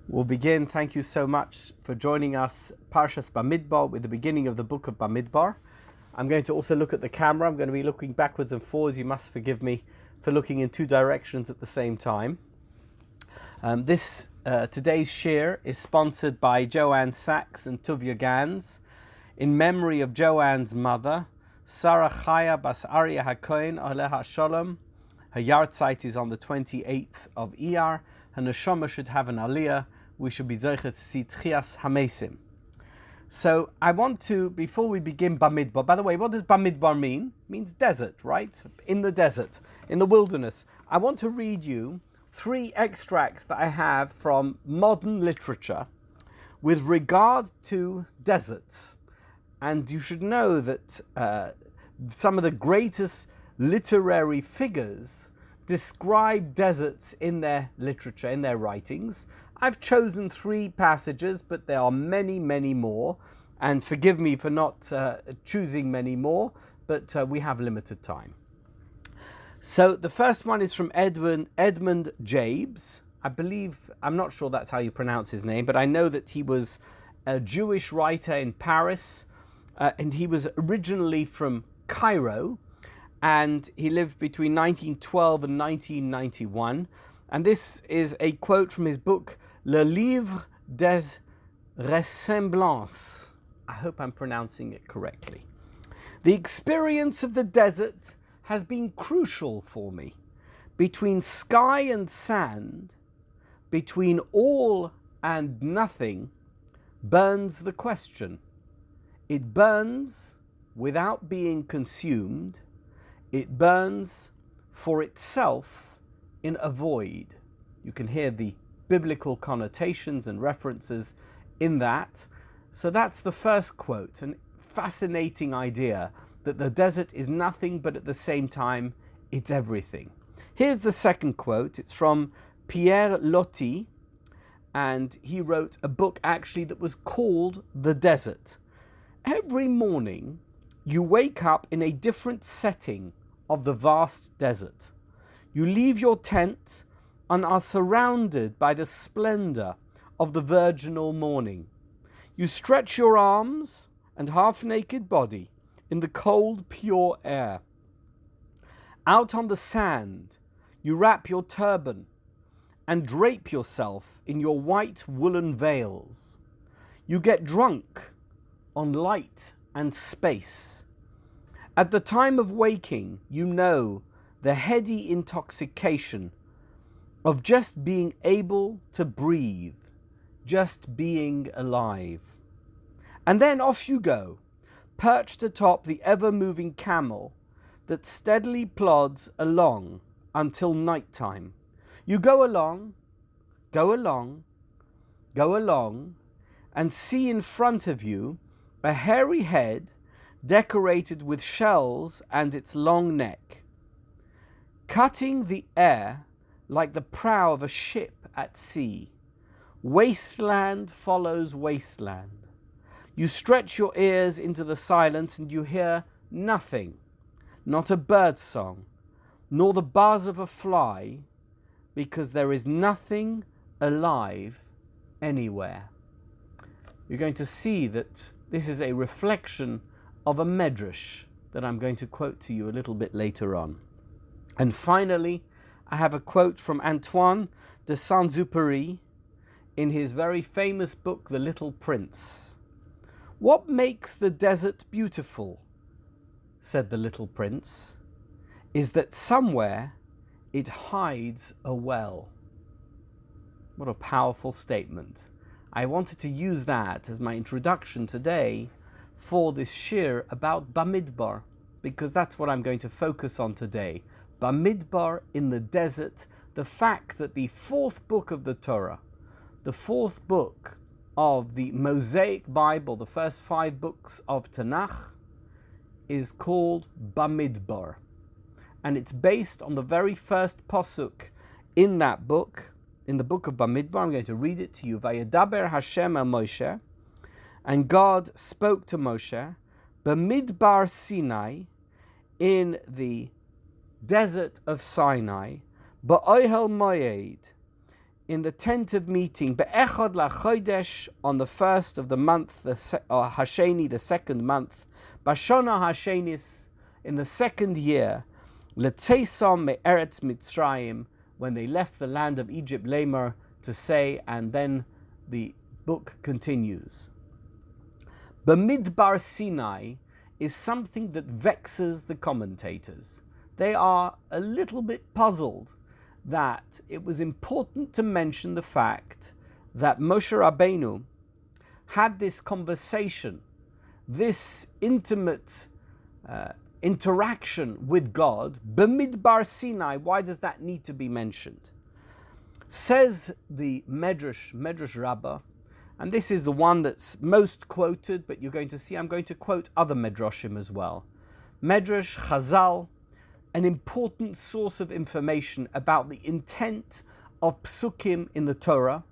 We'll begin. Thank you so much for joining us, Parshas Bamidbar, with the beginning of the book of Bamidbar. I'm going to also look at the camera. I'm going to be looking backwards and forwards. You must forgive me for looking in two directions at the same time. Today's shir is sponsored by Joanne Sachs and Tuvia Gans in memory of Joanne's mother, Sarah Chaya Bas Arya HaKohen Aleha Shalom. Her yahrzeit is on the 28th of Iyar. Her neshama should have an aliyah. We should be zeicher to see Tchias Hamesim. So I want to, before we begin Bamidbar, by the way, what does Bamidbar mean? It means desert, right? In the desert, in the wilderness. I want to read you three extracts that I have from modern literature with regard to deserts. And you should know that some of the greatest literary figures describe deserts in their literature, in their writings. I've chosen three passages, but there are many, many more. And forgive me for not choosing many more, but we have limited time. So the first one is from Edmund Jabes. I'm not sure that's how you pronounce his name, but I know that he was a Jewish writer in Paris, and he was originally from Cairo, and he lived between 1912 and 1991. And this is a quote from his book, Le Livre des Ressemblances. I hope I'm pronouncing it correctly. The experience of the desert has been crucial for me. Between sky and sand, between all and nothing, burns the question. It burns without being consumed. It burns for itself in a void. You can hear the biblical connotations and references in that. So that's the first quote, a fascinating idea that the desert is nothing, but at the same time, it's everything. Here's the second quote. It's from Pierre Loti, and he wrote a book actually that was called The Desert. Every morning, you wake up in a different setting of the vast desert. You leave your tent and are surrounded by the splendor of the virginal morning. You stretch your arms and half-naked body in the cold, pure air. Out on the sand, you wrap your turban and drape yourself in your white woolen veils. You get drunk on light and space. At the time of waking, you know the heady intoxication of just being able to breathe, just being alive. And then off you go, perched atop the ever-moving camel that steadily plods along until nighttime. You go along, go along, go along, and see in front of you a hairy head decorated with shells and its long neck, cutting the air like the prow of a ship at sea. Wasteland follows wasteland. You stretch your ears into the silence and you hear nothing, not a bird song, nor the buzz of a fly, because there is nothing alive anywhere. You're going to see that this is a reflection of a Midrash that I'm going to quote to you a little bit later on. And finally, I have a quote from Antoine de Saint-Exupéry in his very famous book, The Little Prince. "What makes the desert beautiful," said the little prince, "is that somewhere it hides a well." What a powerful statement. I wanted to use that as my introduction today for this shir about Bamidbar, because that's what I'm going to focus on today. Bamidbar in the desert, the fact that the fourth book of the Torah, the fourth book of the Mosaic Bible, the first 5 books of Tanakh, is called Bamidbar. And it's based on the very first pasuk in that book, in the book of Bamidbar. I'm going to read it to you. Vayedaber Hashem el Moshe, and God spoke to Moshe, Bamidbar Sinai, in the desert of Sinai, Ba'ohel Moed, in the tent of meeting, be'echad lachodesh, on the first of the month, Hasheni, the second month, bashona Hashenis, in the second year, letzeisom me'eretz Mitzrayim, when they left the land of Egypt, Lamer, to say, and then the book continues. Bamidbar Sinai is something that vexes the commentators. They are a little bit puzzled that it was important to mention the fact that Moshe Rabbeinu had this conversation, this intimate interaction with God, Bamidbar Sinai. Why does that need to be mentioned? Says the Midrash Rabbah, and this is the one that's most quoted, but you're going to see I'm going to quote other Midrashim as well. Midrash Chazal, an important source of information about the intent of psukim in the Torah,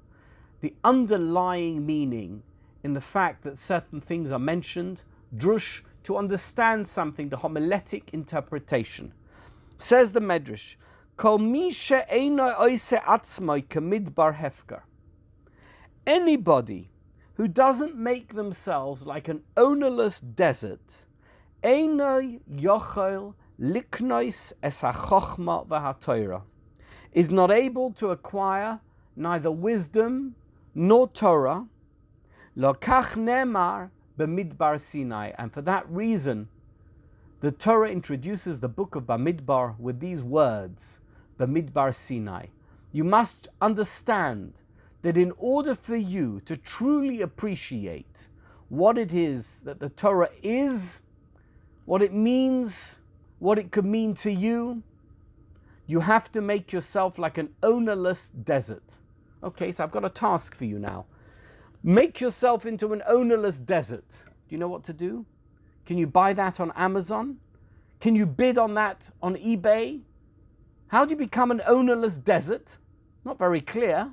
the underlying meaning in the fact that certain things are mentioned, drush, to understand something, the homiletic interpretation. Says the Midrash, Kol mi she'eino oise atzmai kemidbar hefker. Anybody who doesn't make themselves like an ownerless desert, eino yochel liknois es hachochma v'haTorah, is not able to acquire neither wisdom nor Torah, lo kach nemar Bamidbar Sinai. And for that reason, the Torah introduces the book of Bamidbar with these words, Bamidbar Sinai. You must understand that in order for you to truly appreciate what it is that the Torah is, what it means, what it could mean to you, you have to make yourself like an ownerless desert. Okay, so I've got a task for you now. Make yourself into an ownerless desert. Do you know what to do? Can you buy that on Amazon? Can you bid on that on eBay? How do you become an ownerless desert? Not very clear.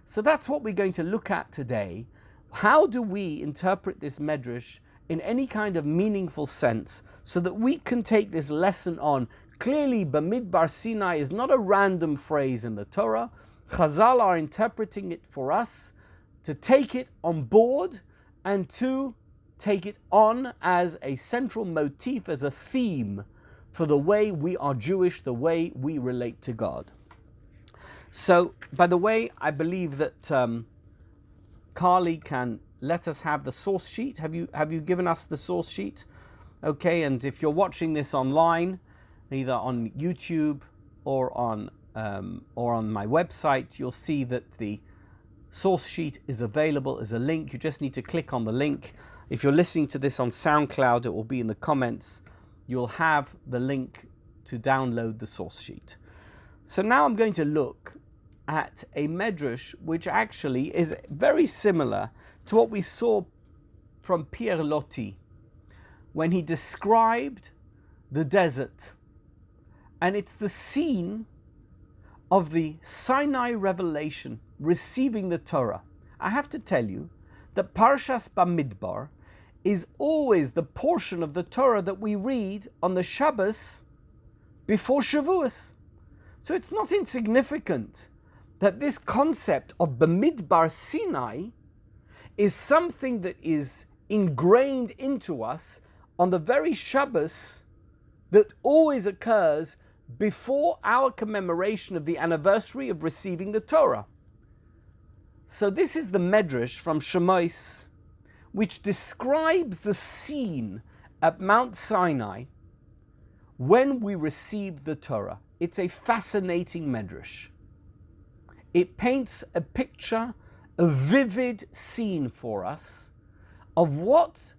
So that's what we're going to look at today. How do we interpret this Midrash in any kind of meaningful sense so that we can take this lesson on? Clearly, Bamidbar Sinai is not a random phrase in the Torah. Chazal are interpreting it for us to take it on board and to take it on as a central motif, as a theme for the way we are Jewish, the way we relate to God. So, by the way, I believe that Carly can let us have the source sheet. Have you given us the source sheet? Okay, and if you're watching this online, either on YouTube or on my website, you'll see that the source sheet is available as a link. You just need to click on the link. If you're listening to this on SoundCloud, it will be in the comments. You'll have the link to download the source sheet. So now I'm going to look at a Midrash which actually is very similar to what we saw from Pierre Loti when he described the desert. And it's the scene of the Sinai revelation, receiving the Torah. I have to tell you that Parshas Bamidbar is always the portion of the Torah that we read on the Shabbos before Shavuos. So it's not insignificant that this concept of Bamidbar Sinai is something that is ingrained into us on the very Shabbos that always occurs before our commemoration of the anniversary of receiving the Torah. So this is the Midrash from Shemos, which describes the scene at Mount Sinai when we received the Torah. It's a fascinating Midrash. It paints a picture, a vivid scene for us of what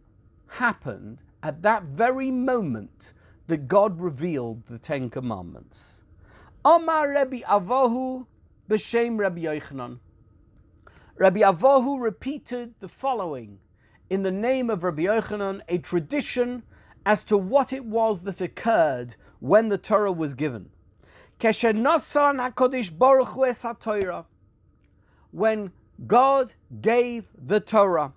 happened at that very moment that God revealed the Ten Commandments. Amar Rabbi Avahu b'shem Rabbi Yochanan. Rabbi Avahu repeated the following in the name of Rabbi Yochanan, a tradition as to what it was that occurred when the Torah was given. Kesher nasan HaKadosh Baruch Hu es HaTorah, when God gave the Torah.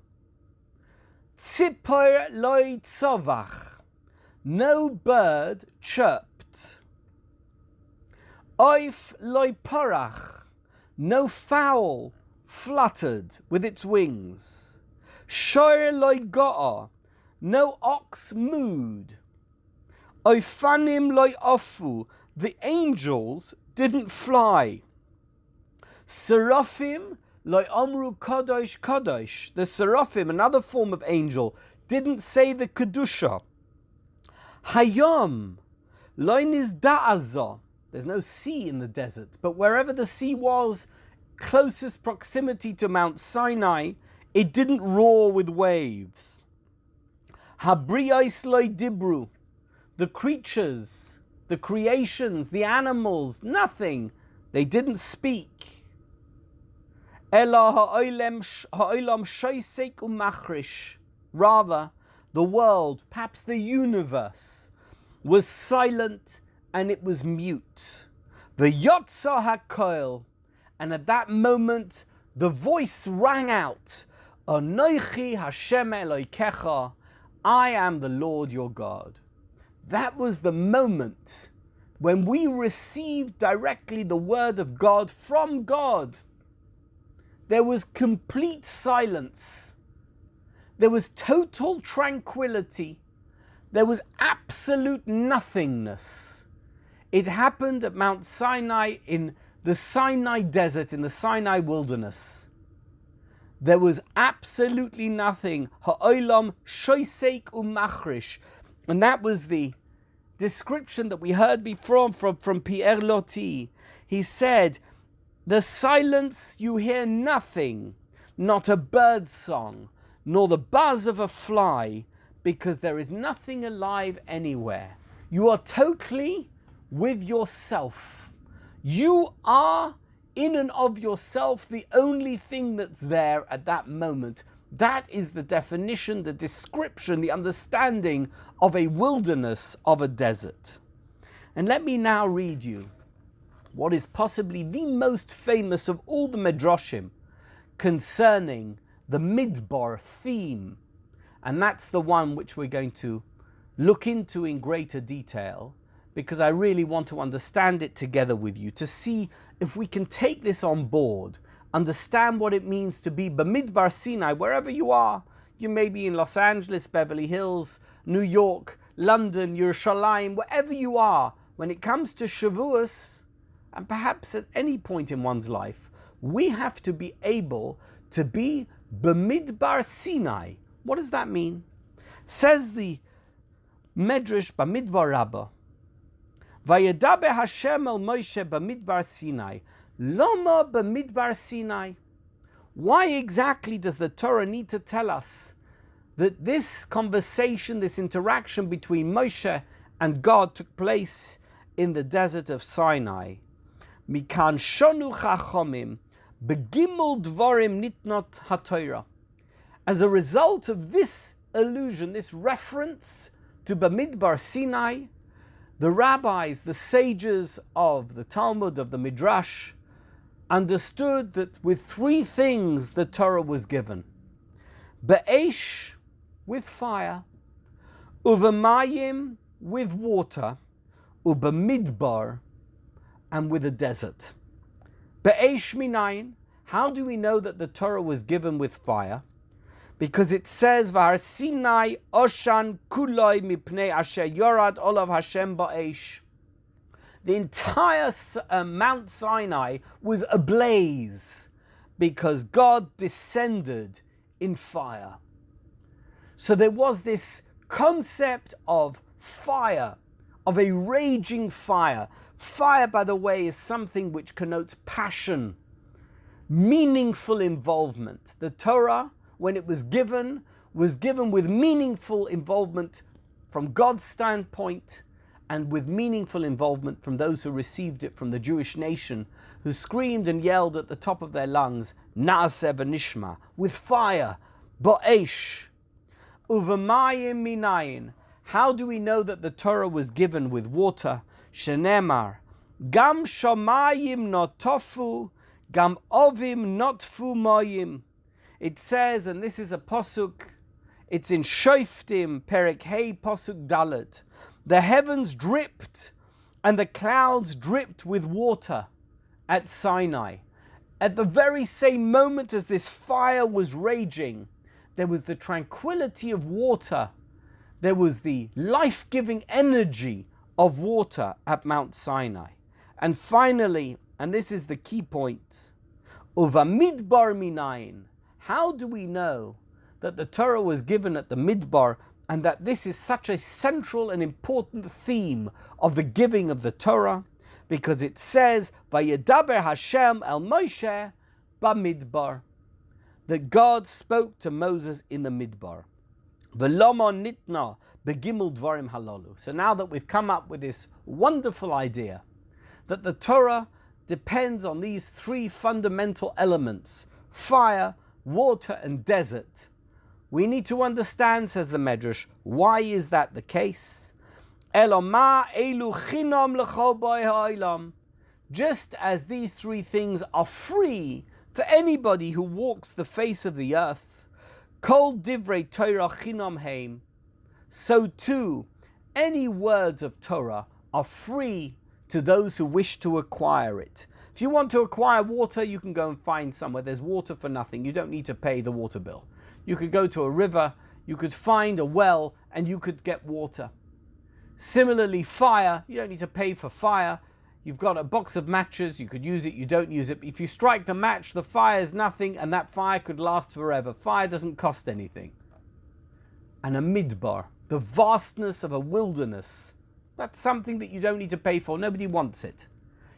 Tzipor lo tzavach, no bird chirped. Oif lo parach, no fowl fluttered with its wings. Shoir loy go'a, no ox mooed. Oifanim loy ofu, the angels didn't fly. Seraphim loy omru kadosh kadosh, the seraphim, another form of angel, didn't say the kedusha. Hayom loy nizda'azah, there's no sea in the desert, but wherever the sea was, closest proximity to Mount Sinai, it didn't roar with waves. Habriyais loy dibru, the creatures, the creations, the animals, nothing, they didn't speak. Ela ha'olam shoisek umachrish, rather, the world, perhaps the universe, was silent and it was mute. The yotza hakoil, and at that moment the voice rang out, Anoichi Hashem Elokecha, I am the Lord your God. That was the moment when we received directly the word of God from God. There was complete silence. There was total tranquility. There was absolute nothingness. It happened at Mount Sinai in the Sinai desert, in the Sinai wilderness. There was absolutely nothing. Ha'olam shoisek umachrish. And that was the description that we heard before from Pierre Loti. He said, the silence, you hear nothing, not a bird song, nor the buzz of a fly, because there is nothing alive anywhere. You are totally with yourself. You are, in and of yourself, the only thing that's there at that moment. That is the definition, the description, the understanding of a wilderness, of a desert. And let me now read you what is possibly the most famous of all the Midrashim concerning the Bamidbar theme. And that's the one which we're going to look into in greater detail, because I really want to understand it together with you, to see if we can take this on board, understand what it means to be Bamidbar Sinai, wherever you are. You may be in Los Angeles, Beverly Hills, New York, London, Yerushalayim, wherever you are. When it comes to Shavuos, and perhaps at any point in one's life, we have to be able to be Bamidbar Sinai. What does that mean? Says the Midrash Bamidbar Rabbah, Vayedaber Hashem el Moshe Bamidbar Sinai. Lama Bamidbar Sinai. Why exactly does the Torah need to tell us that this conversation, this interaction between Moshe and God took place in the desert of Sinai? Mikan shonu chachomim begimul dvarim nitnot haTorah. As a result of this allusion, this reference to Bamidbar Sinai, the rabbis, the sages of the Talmud, of the Midrash, understood that with three things the Torah was given. Be'esh, with fire, uvemayim, with water, ubamidbar, and with a desert. Be'esh minayin, how do we know that the Torah was given with fire? Because it says, V'har Sinai oshan kuloi mipnei asher yorad olav Hashem ba'esh. The entire Mount Sinai was ablaze because God descended in fire. So there was this concept of fire, of a raging fire. Fire, by the way, is something which connotes passion, meaningful involvement. The Torah, when it was given with meaningful involvement from God's standpoint, and with meaningful involvement from those who received it from the Jewish nation, who screamed and yelled at the top of their lungs, Na'aseh v'nishma, with fire, bo'esh, uvemayim minayin. How do we know that the Torah was given with water? Shenemar, gam shomayim notofu, gam ovim notfu moyim. It says, and this is a posuk, it's in Shoftim, Perek Hey, posuk Dalet. The heavens dripped and the clouds dripped with water at Sinai. At the very same moment as this fire was raging, there was the tranquility of water. There was the life-giving energy of water at Mount Sinai. And finally, and this is the key point, Bamidbar minayin. How do we know that the Torah was given at the Midbar and that this is such a central and important theme of the giving of the Torah? Because it says, Vayedaber Hashem el Moshe Bamidbar, that God spoke to Moses in the Midbar. V'lama nitna begimul dvarim halalu. So now that we've come up with this wonderful idea that the Torah depends on these three fundamental elements, fire, water, and desert, we need to understand, says the Midrash, why is that the case? Eloma elu chinam l'chol b'ei ha'olam. Just as these three things are free for anybody who walks the face of the earth, kol divrei Torah chinam heim, so too any words of Torah are free to those who wish to acquire it. If you want to acquire water, you can go and find somewhere. There's water for nothing. You don't need to pay the water bill. You could go to a river, you could find a well, and you could get water. Similarly, fire, you don't need to pay for fire. You've got a box of matches, you could use it, you don't use it. If you strike the match, the fire is nothing, and that fire could last forever. Fire doesn't cost anything. And a midbar, the vastness of a wilderness, that's something that you don't need to pay for. Nobody wants it.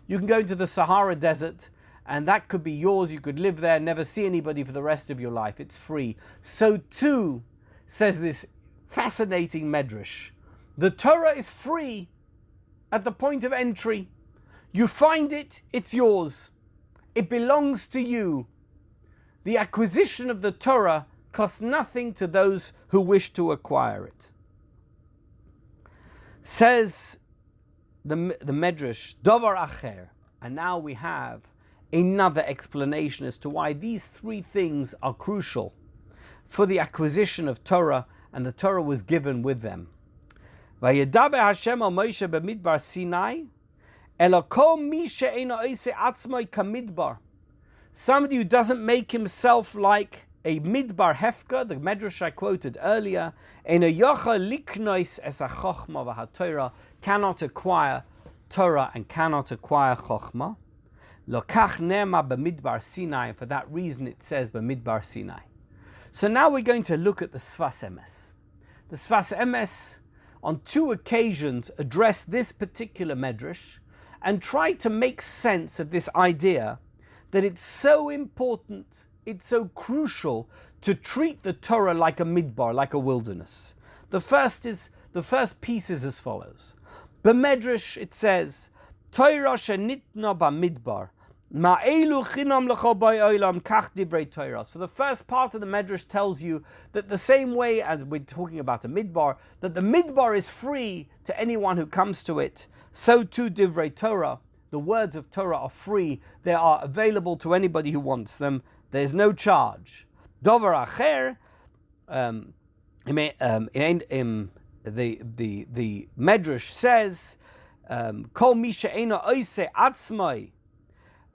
You can go into the Sahara Desert, and that could be yours. You could live there, never see anybody for the rest of your life. It's free. So too, says this fascinating Midrash, the Torah is free at the point of entry. You find it, it's yours. It belongs to you. The acquisition of the Torah costs nothing to those who wish to acquire it. Says the Midrash, Davar Acher, and now we have another explanation as to why these three things are crucial for the acquisition of Torah, and the Torah was given with them. Vayedaber Hashem al Moshe b'midbar Sinai, elo kol mi she'eino oiseh atzmoi kamidbar. Somebody who doesn't make himself like a midbar hefka, the Midrash I quoted earlier, eino yochel liknois es ha'chochma v'ha'torah, cannot acquire Torah and cannot acquire chochma. Lokach nema b'midbar Sinai, and for that reason it says b'midbar Sinai. So now we're going to look at the Sfas Emes. The Sfas Emes on two occasions address this particular Midrash and try to make sense of this idea that it's so important, it's so crucial to treat the Torah like a midbar, like a wilderness. The first piece is as follows. B'Midrash it says, Torah shenitna b'midbar, ma'elu chinam l'chol ba'olam kach divrei Torah. So the first part of the Midrash tells you that the same way as we're talking about a midbar, that the midbar is free to anyone who comes to it, so too divrei Torah. The words of Torah are free. They are available to anybody who wants them. There's no charge. Dover acher, the Midrash says, Kol mi she'eino oiseh atzmai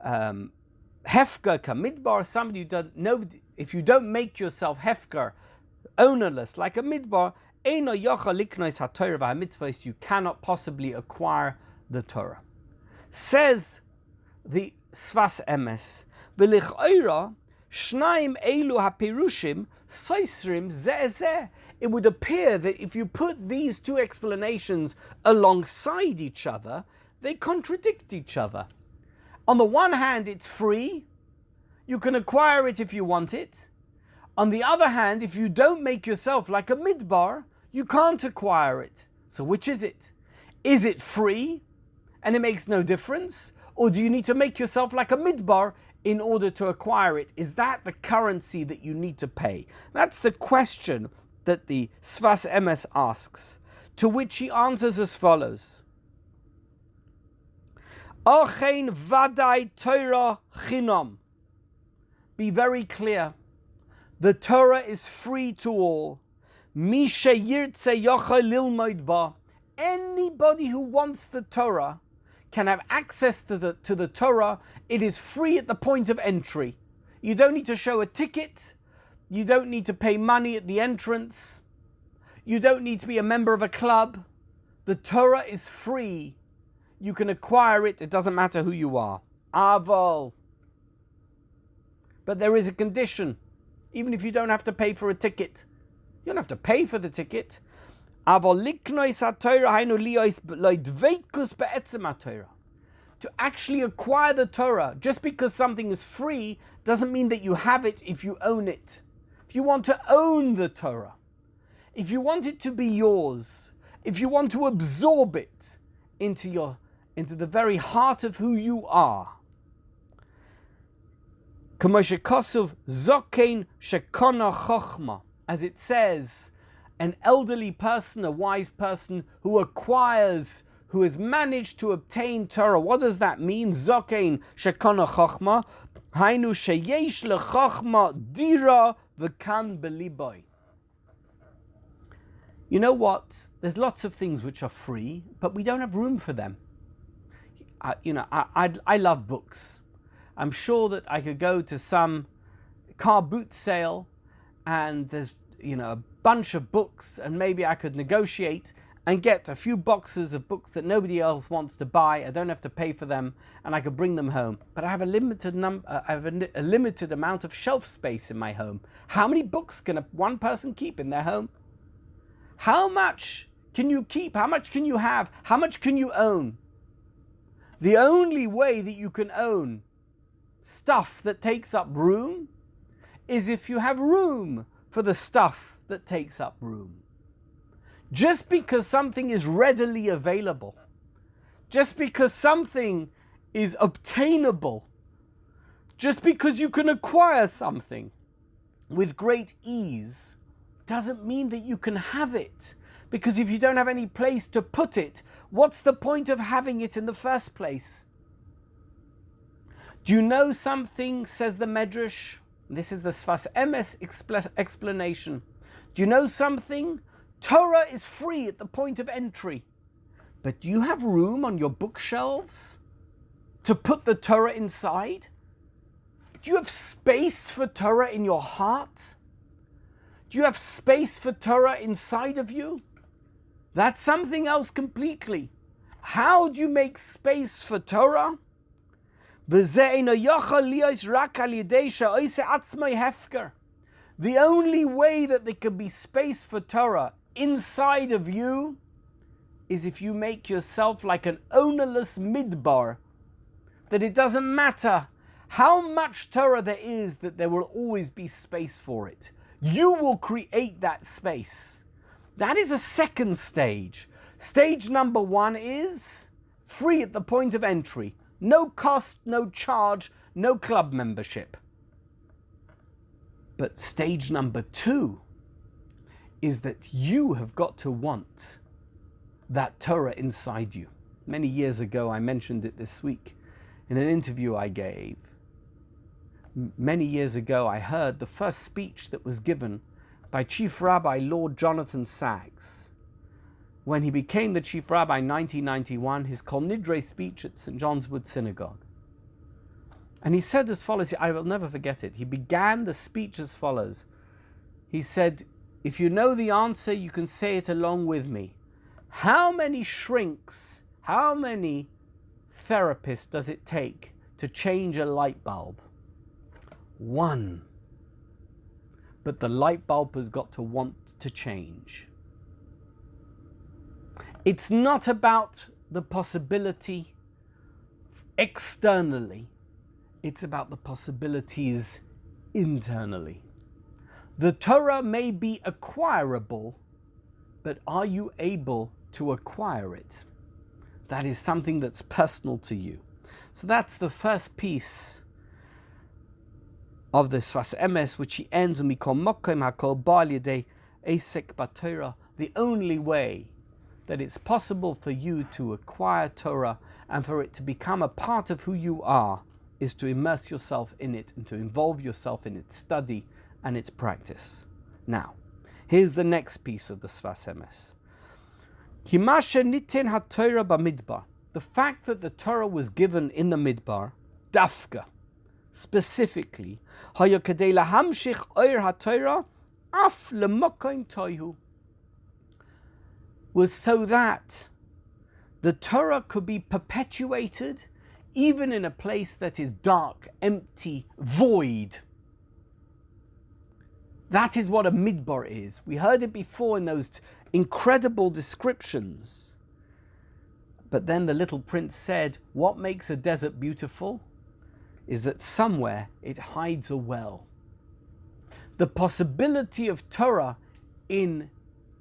hefker kamidbar. Somebody who doesn't know, if you don't make yourself hefker, ownerless, like a midbar, eino yochel liknois haTorah v'hamitzvos, you cannot possibly acquire the Torah. Says the Sfas Emes, v'lich'oira shnaim elu hapirushim soisrim zeh. It would appear that if you put these two explanations alongside each other, they contradict each other. On the one hand, it's free. You can acquire it if you want it. On the other hand, if you don't make yourself like a midbar, you can't acquire it. So which is it? Is it free and it makes no difference? Or do you need to make yourself like a midbar in order to acquire it? Is that the currency that you need to pay? That's the question that the Sfas Emes asks, to which he answers as follows. Ochein vadai Torah chinam. Be very clear. The Torah is free to all. Mi sheyirtze yochel lilmoid ba. Anybody who wants the Torah can have access to the Torah. It is free at the point of entry. You don't need to show a ticket. You don't need to pay money at the entrance. You don't need to be a member of a club. The Torah is free. You can acquire it. It doesn't matter who you are. Aval. But there is a condition. Even if you don't have to pay for a ticket. You don't have to pay for the ticket. To actually acquire the Torah, just because something is free, doesn't mean that you have it if you own it. If you want to own the Torah, if you want it to be yours, if you want to absorb it into the very heart of who you are. As it says, an elderly person, a wise person who acquires, who has managed to obtain Torah. What does that mean? Zokein shekona chochma, hainu sheyesh lechochma dira v'kan beliboy. You know what? There's lots of things which are free, but we don't have room for them. I love books. I'm sure that I could go to some car boot sale and there's a bunch of books, and maybe I could negotiate and get a few boxes of books that nobody else wants to buy. I don't have to pay for them, and I could bring them home. But I have a limited amount of shelf space in my home. How many books can one person keep in their home? How much can you keep? How much can you have? How much can you own? The only way that you can own stuff that takes up room is if you have room for the stuff that takes up room. Just because something is readily available, just because something is obtainable, just because you can acquire something with great ease, doesn't mean that you can have it. Because if you don't have any place to put it, what's the point of having it in the first place? Do you know something, says the Midrash? This is the Sfas Emes explanation. Do you know something? Torah is free at the point of entry. But do you have room on your bookshelves to put the Torah inside? Do you have space for Torah in your heart? Do you have space for Torah inside of you? That's something else completely. How do you make space for Torah? The only way that there can be space for Torah inside of you is if you make yourself like an ownerless Bamidbar, that it doesn't matter how much Torah there is, that there will always be space for it. You will create that space. That is a second stage. Stage number one is free at the point of entry. No cost, no charge, no club membership. But stage number two is that you have got to want that Torah inside you. Many years ago, I mentioned it this week in an interview I gave. Many years ago, I heard the first speech that was given by Chief Rabbi Lord Jonathan Sachs. When he became the Chief Rabbi in 1991, his Kol Nidre speech at St. John's Wood Synagogue. And he said as follows, I will never forget it. He began the speech as follows. He said, if you know the answer, you can say it along with me. How many shrinks, how many therapists does it take to change a light bulb? One. But the light bulb has got to want to change. It's not about the possibility externally. It's about the possibilities internally. The Torah may be acquirable, but are you able to acquire it? That is something that's personal to you. So that's the first piece of the Sfas Emes, which he ends with Mikol Mokom Hakol Ba'al Yedei Esek B'Torah. The only way that it's possible for you to acquire Torah and for it to become a part of who you are is to immerse yourself in it and to involve yourself in its study and its practice. Now, here's the next piece of the Sfas Emes. The the fact that the Torah was given in the Midbar, dafka, specifically, was so that the Torah could be perpetuated even in a place that is dark, empty, void. That is what a Midbar is. We heard it before in those incredible descriptions. But then the little prince said, what makes a desert beautiful is that somewhere it hides a well. The possibility of Torah in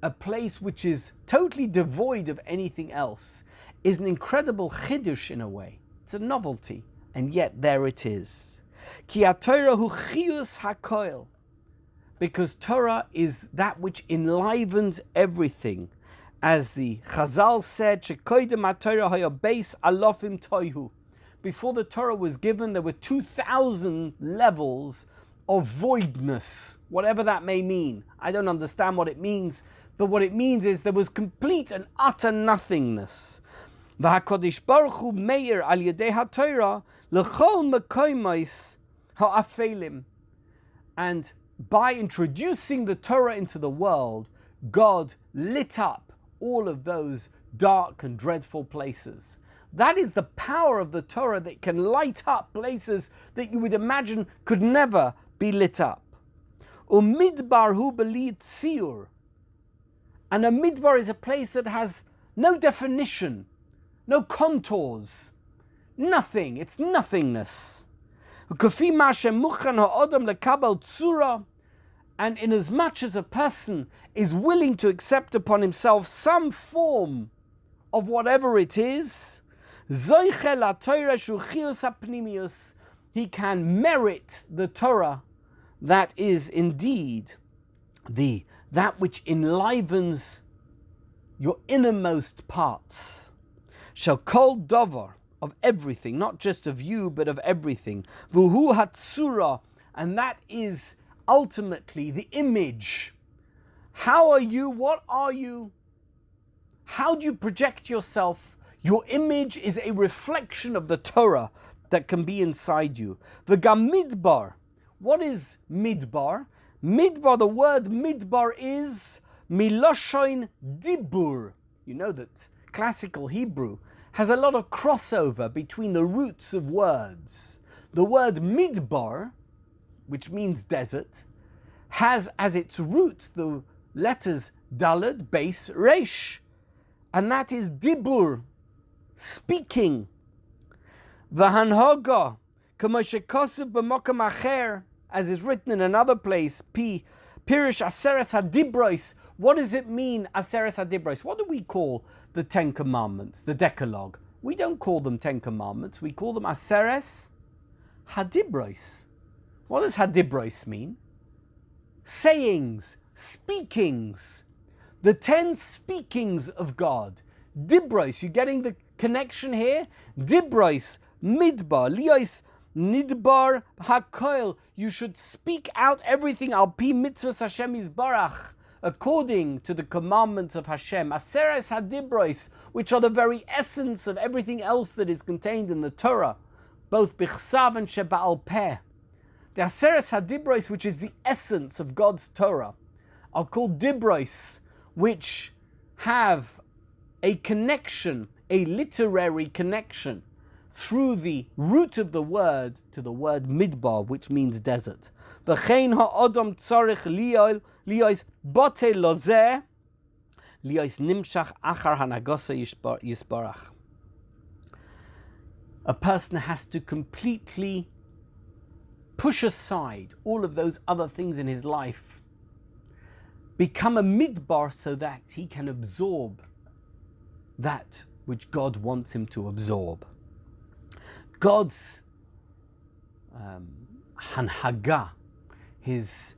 a place which is totally devoid of anything else is an incredible chidush in a way. It's a novelty, and yet there it is. Ki ha-Torah hu chiyus hakoil. Because Torah is that which enlivens everything. As the Chazal said, Shekoidem ha-Torah haya beis alofim toihu. Before the Torah was given, there were 2,000 levels of voidness, whatever that may mean. I don't understand what it means, but what it means is there was complete and utter nothingness. V'HaKadosh Baruch Hu meir al yedei ha-Torah l'chol mekoymos ha'afelim. And by introducing the Torah into the world, God lit up all of those dark and dreadful places. That is the power of the Torah that can light up places that you would imagine could never be lit up. Umidbar hu beli tziur. And a midbar is a place that has no definition, no contours, nothing, it's nothingness. And in as much as a person is willing to accept upon himself some form of whatever it is, he can merit the Torah that is indeed that which enlivens your innermost parts. Shall kol davar, of everything, not just of you, but of everything. Vuhu hatsura, and that is ultimately the image. How are you? What are you? How do you project yourself? Your image is a reflection of the Torah that can be inside you. V'gam midbar. What is midbar? Midbar, the word midbar is miloshoin dibur. You know that classical Hebrew has a lot of crossover between the roots of words. The word midbar, which means desert, has as its root the letters dalad, base, resh, and that is dibur, speaking. V'hanhoga, k'mo shekosuv b'mokam acher, as is written in another place, pirish aseres hadibros. What does it mean, aseres hadibros? What do we call the Ten Commandments, the Decalogue? We don't call them Ten Commandments, we call them aseres hadibros. What does hadibros mean? Sayings, speakings. The 10 speakings of God. Dibros, you getting the connection here? Dibros, midbar, lios, nidbar, hakoil. You should speak out everything al pi mitzvahs Hashem Yisbarach, according to the commandments of Hashem. Aseres hadibros, which are the very essence of everything else that is contained in the Torah, both bichsav and sheba'al peh. The Aseres hadibros, which is the essence of God's Torah, are called dibros, which have a connection, a literary connection, through the root of the word to the word midbar, which means desert. V'chein ha'odom tzarich lios bote lozeh, lios nimshach achar hanagosa yisbarach. A person has to completely push aside all of those other things in his life, become a midbar so that he can absorb that which God wants him to absorb. God's hanhaga, his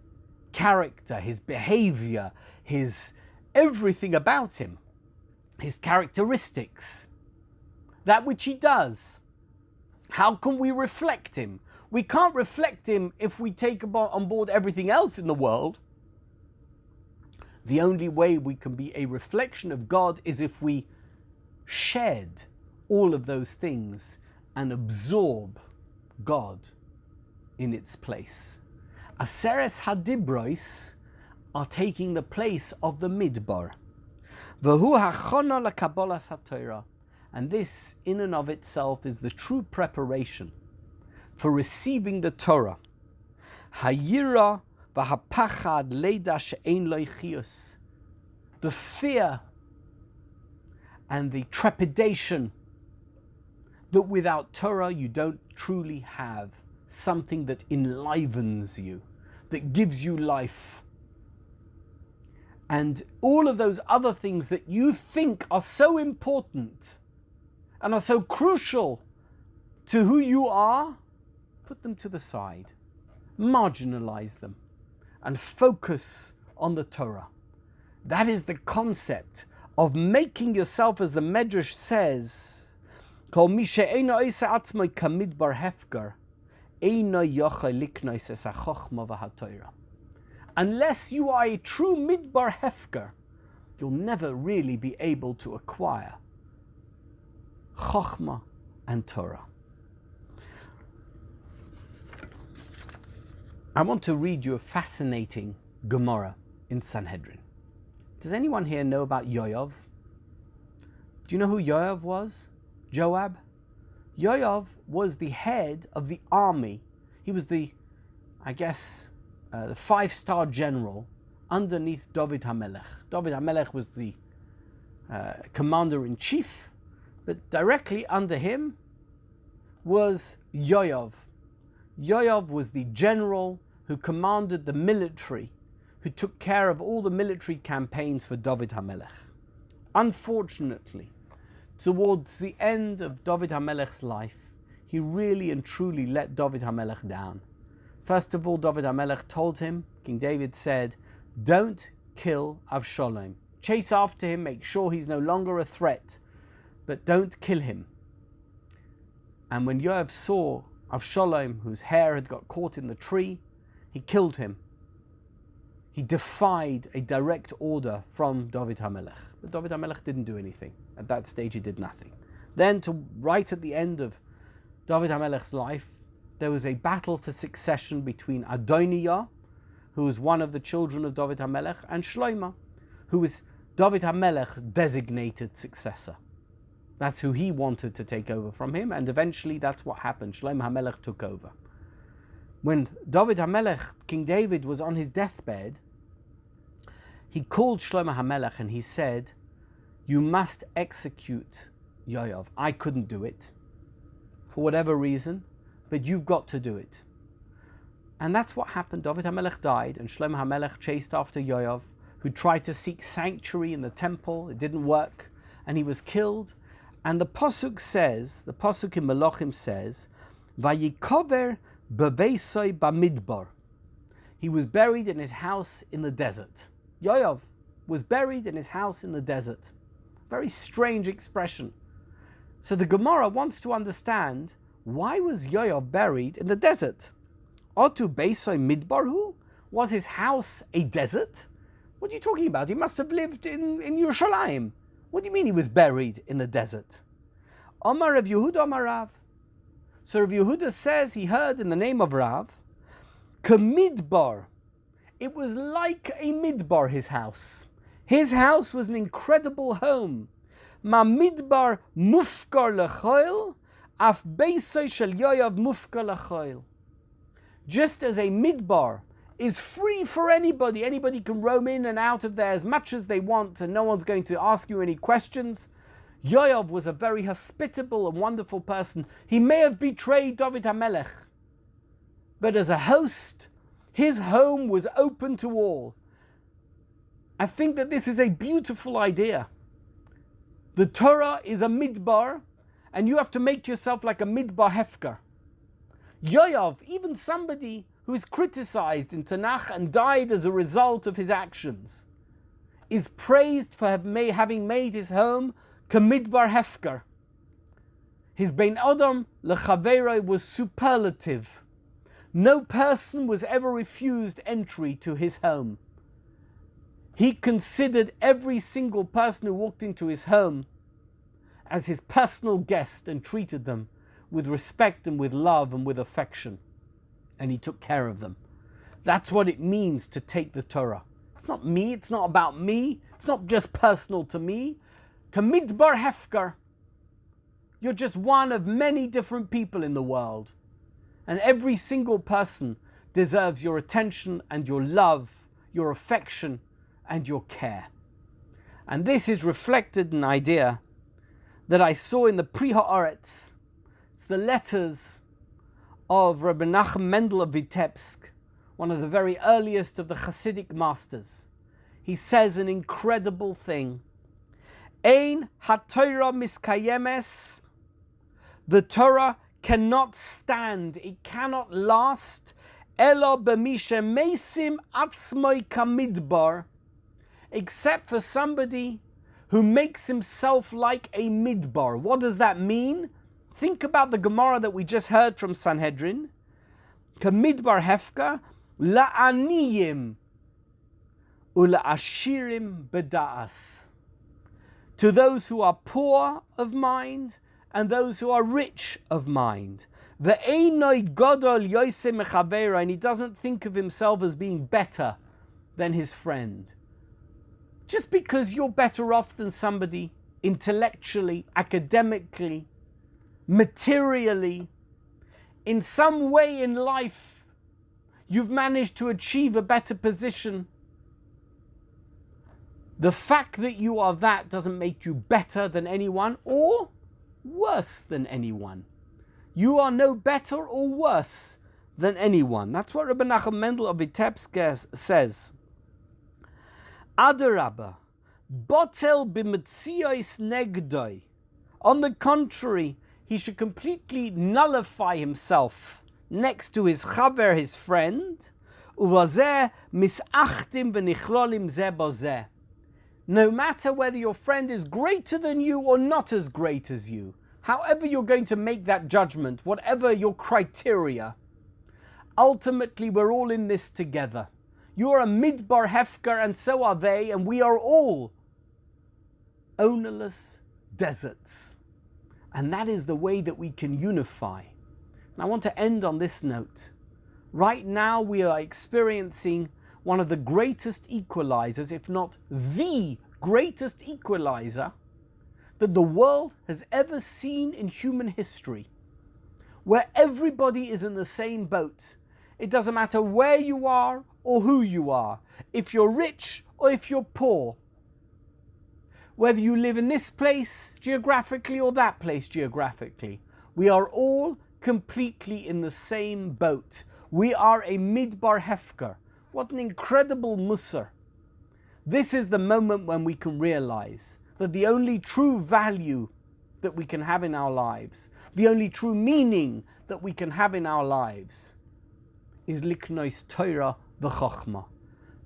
character, his behavior, his everything about him, his characteristics, that which he does. How can we reflect him? We can't reflect him if we take on board everything else in the world. The only way we can be a reflection of God is if we shed all of those things and absorb God in its place. Aseres Hadibros are taking the place of the Midbar. V'hu hachana lekabolas haTorah. And this, in and of itself, is the true preparation for receiving the Torah. Hayira v'hapachad leida she'ein lo chiyus. The fear and the trepidation that without Torah you don't truly have something that enlivens you, that gives you life. And all of those other things that you think are so important and are so crucial to who you are, put them to the side, marginalize them, and focus on the Torah. That is the concept of making yourself, as the Midrash says, Kol mi she'eino oiseh atzmo kamidbar hefker, eino yochel liknos es hachochma v'haTorah. Unless you are a true midbar hefker, you'll never really be able to acquire chochma and Torah. I want to read you a fascinating Gemara in Sanhedrin. Does anyone here know about Yoav? Do you know who Yoav was? Joab? Yoav was the head of the army. He was the 5-star general underneath David HaMelech. David HaMelech was the commander-in-chief, but directly under him was Yoav. Yoav was the general who commanded the military, who took care of all the military campaigns for David HaMelech. Unfortunately, towards the end of David HaMelech's life, he really and truly let David HaMelech down. First of all, David HaMelech told him, King David said, don't kill Avshalom. Chase after him, make sure he's no longer a threat, but don't kill him. And when Yoav saw Avshalom, whose hair had got caught in the tree, he killed him. He defied a direct order from David HaMelech. But David HaMelech didn't do anything. At that stage, he did nothing. Then, right at the end of David HaMelech's life, there was a battle for succession between Adonijah, who was one of the children of David HaMelech, and Shlomo, who was David HaMelech's designated successor. That's who he wanted to take over from him, and eventually that's what happened. Shlomo HaMelech took over. When David HaMelech, King David, was on his deathbed, he called Shlomo HaMelech and he said, you must execute Yoav. I couldn't do it, for whatever reason, but you've got to do it. And that's what happened. David HaMelech died, and Shlomo HaMelech chased after Yoav, who tried to seek sanctuary in the temple. It didn't work, and he was killed. And the Pasuk says, the Pasuk in Melachim says, Vayikover beveisoi Bamidbar. He was buried in his house in the desert. Yoav was buried in his house in the desert. Very strange expression. So the Gemara wants to understand, why was Yoav buried in the desert? Otu beisoi midbarhu? Was his house a desert? What are you talking about? He must have lived in Yerushalayim. What do you mean he was buried in the desert? Omar Rav Yehuda Omar Rav. So Rav Yehuda says he heard in the name of Rav, Kamidbar. It was like a midbar, his house. His house was an incredible home. Ma midbar mufkar lechoil, af beisoi shel Yoav mufkar lechoil. Just as a midbar is free for anybody, anybody can roam in and out of there as much as they want and no one's going to ask you any questions. Yoav was a very hospitable and wonderful person. He may have betrayed David HaMelech, but as a host, his home was open to all. I think that this is a beautiful idea. The Torah is a midbar, and you have to make yourself like a midbar hefker. Yoav, even somebody who is criticized in Tanakh and died as a result of his actions, is praised for having made his home kamidbar hefker. His bein adam lechaveroi was superlative. No person was ever refused entry to his home. He considered every single person who walked into his home as his personal guest and treated them with respect and with love and with affection. And he took care of them. That's what it means to take the Torah. It's not me, it's not about me, it's not just personal to me. Bamidbar hefker. You're just one of many different people in the world. And every single person deserves your attention and your love, your affection and your care. And this is reflected in an idea that I saw in the Pri Haaretz. It's the letters of Rabbi Nachum Mendel of Vitebsk, one of the very earliest of the Hasidic masters. He says an incredible thing. Ein haTorah miskayemes. The Torah cannot stand, it cannot last. Elo b'mishe meisim atzmoi kamidbar. Except for somebody who makes himself like a midbar. What does that mean? Think about the Gemara that we just heard from Sanhedrin. Kamidbar hefka la'aniyim ula'ashirim beda'as. To those who are poor of mind and those who are rich of mind. Ve'einoi godol yoseh mechaveira, and he doesn't think of himself as being better than his friend. Just because you're better off than somebody intellectually, academically, materially, in some way in life, you've managed to achieve a better position. The fact that you are that doesn't make you better than anyone or worse than anyone. You are no better or worse than anyone. That's what Rabbi Nachum Mendel of Vitebsk says. Adarabba, botel b'metzios negdoi. On the contrary, he should completely nullify himself next to his chaver, his friend. Uvazeh misachtim v'nichlolim zeh bozeh. No matter whether your friend is greater than you or not as great as you, however you're going to make that judgment, whatever your criteria, ultimately we're all in this together. You're a midbar hefker and so are they, and we are all ownerless deserts. And that is the way that we can unify. And I want to end on this note. Right now we are experiencing one of the greatest equalizers, if not the greatest equalizer, that the world has ever seen in human history, where everybody is in the same boat. It doesn't matter where you are or who you are, if you're rich or if you're poor, whether you live in this place geographically or that place geographically, we are all completely in the same boat. We are a midbar hefker. What an incredible musar. This is the moment when we can realize that the only true value that we can have in our lives, the only true meaning that we can have in our lives is liknois Torah v'chochma,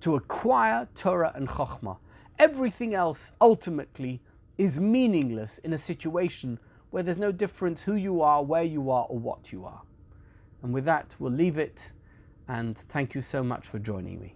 to acquire Torah and chochma. Everything else ultimately is meaningless in a situation where there's no difference who you are, where you are, or what you are. And with that, we'll leave it. And thank you so much for joining me.